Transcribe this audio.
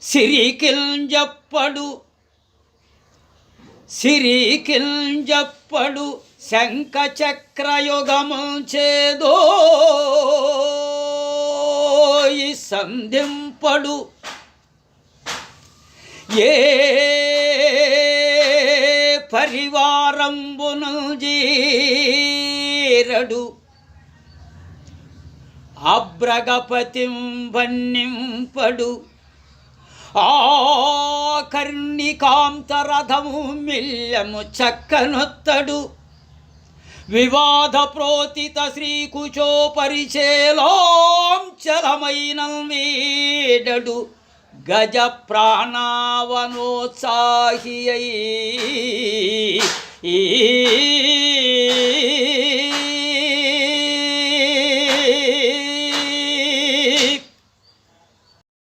సిరికింజప్పడు శంఖ చక్రయుగము చేదో సంధింపడు ఏ పరివారంబును జీరడు అబ్రగపతిం వన్నింపడు ఆ కర్ణికాంతరథము మిల్యము చక్కనొత్తడు వివాద ప్రోతిత శ్రీకుచో పరిచేలాంచలమైన వీడడు గజ ప్రాణావనోత్సాహి